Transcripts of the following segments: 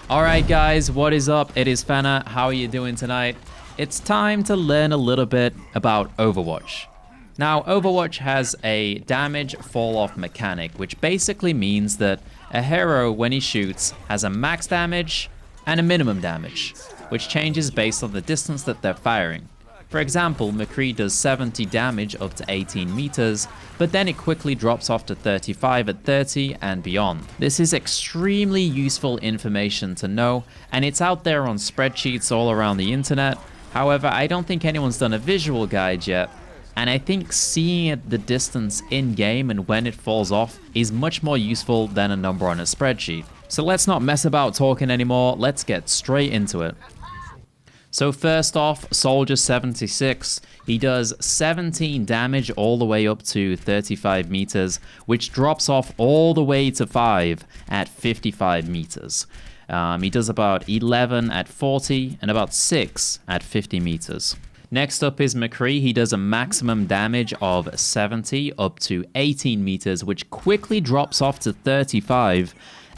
Alright guys, what is up? It is Fenna. How are you doing tonight? It's time to learn a little bit about Overwatch. Now, Overwatch has a damage fall-off mechanic, which basically means that a hero, when he shoots, has a max damage and a minimum damage, which changes based on the distance that they're firing. For example, McCree does 70 damage up to 18 meters, but then it quickly drops off to 35 at 30 and beyond. This is extremely useful information to know, and it's out there on spreadsheets all around the internet. However, I don't think anyone's done a visual guide yet, and I think seeing it the distance in-game and when it falls off is much more useful than a number on a spreadsheet. So let's not mess about talking anymore, let's get straight into it. So first off, Soldier 76, he does 17 damage all the way up to 35 meters, which drops off all the way to 5 at 55 meters. He does about 11 at 40 and about 6 at 50 meters. Next up is McCree. He does a maximum damage of 70 up to 18 meters, which quickly drops off to 35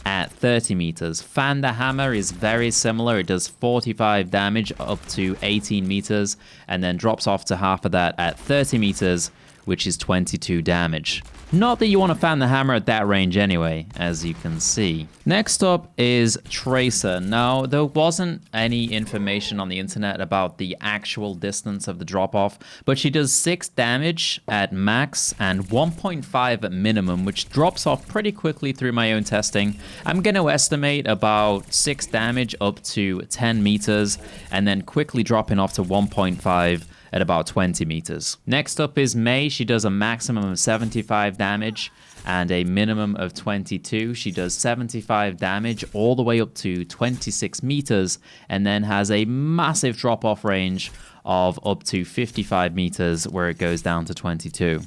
at 30 meters. Fan the Hammer is very similar. It does 45 damage up to 18 meters and then drops off to half of that at 30 meters, which is 22 damage. Not that you want to fan the hammer at that range anyway, as you can see. Next up is Tracer. Now, there wasn't any information on the internet about the actual distance of the drop-off, but she does 6 damage at max and 1.5 at minimum, which drops off pretty quickly through my own testing. I'm going to estimate about 6 damage up to 10 meters, and then quickly dropping off to 1.5 at about 20 meters. Next up is May. She does a maximum of 75 damage and a minimum of 22. She does 75 damage all the way up to 26 meters and then has a massive drop-off range of up to 55 meters where it goes down to 22.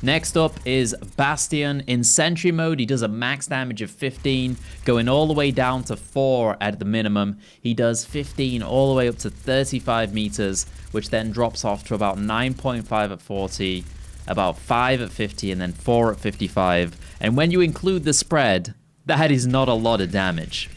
Next up is Bastion. In Sentry mode, he does a max damage of 15, going all the way down to 4 at the minimum. He does 15 all the way up to 35 meters, which then drops off to about 9.5 at 40, about 5 at 50, and then 4 at 55. And when you include the spread, that is not a lot of damage.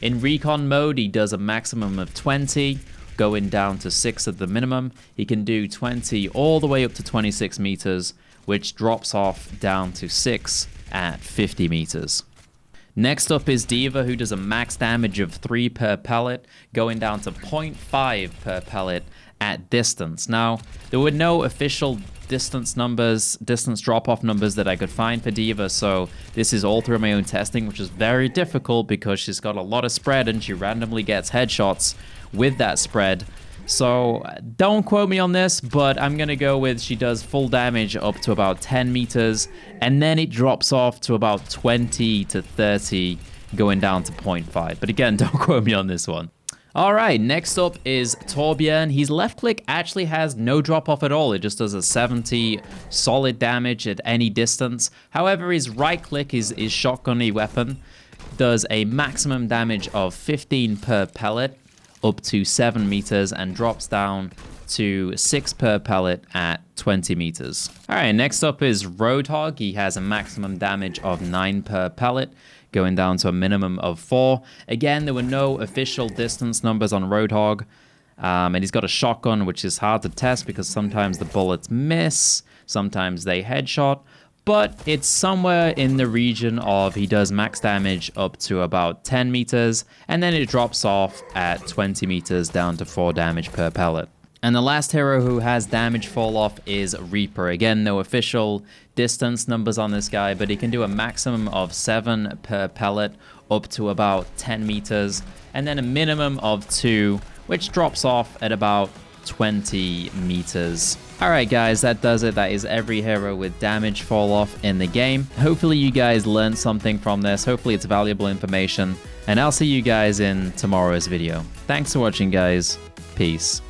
In Recon mode, he does a maximum of 20, going down to 6 at the minimum. He can do 20 all the way up to 26 meters, which drops off down to 6 at 50 meters. Next up is Deva, who does a max damage of 3 per pellet, going down to 0.5 per pellet at distance. Now, there were no official distance drop-off numbers that I could find for Deva, so this is all through my own testing, which is very difficult because she's got a lot of spread and she randomly gets headshots with that spread. So don't quote me on this, but I'm going to go with she does full damage up to about 10 meters, and then it drops off to about 20 to 30, going down to 0.5. But again, don't quote me on this one. All right, next up is Toby. His left click actually has no drop off at all. It just does a 70 solid damage at any distance. However, his right click, his shotgun-y weapon, does a maximum damage of 15 per pellet, up to 7 meters, and drops down to 6 per pellet at 20 meters. All right, next up is Roadhog. He has a maximum damage of 9 per pellet, going down to a minimum of 4. Again, there were no official distance numbers on Roadhog, and he's got a shotgun, which is hard to test because sometimes the bullets miss, sometimes they headshot, but it's somewhere in the region of he does max damage up to about 10 meters, and then it drops off at 20 meters down to 4 damage per pellet. And the last hero who has damage fall off is Reaper. Again, no official distance numbers on this guy, but he can do a maximum of 7 per pellet up to about 10 meters, and then a minimum of 2, which drops off at about 20 meters. Alright guys, that does it. That is every hero with damage fall off in the game. Hopefully you guys learned something from this. Hopefully it's valuable information. And I'll see you guys in tomorrow's video. Thanks for watching guys. Peace.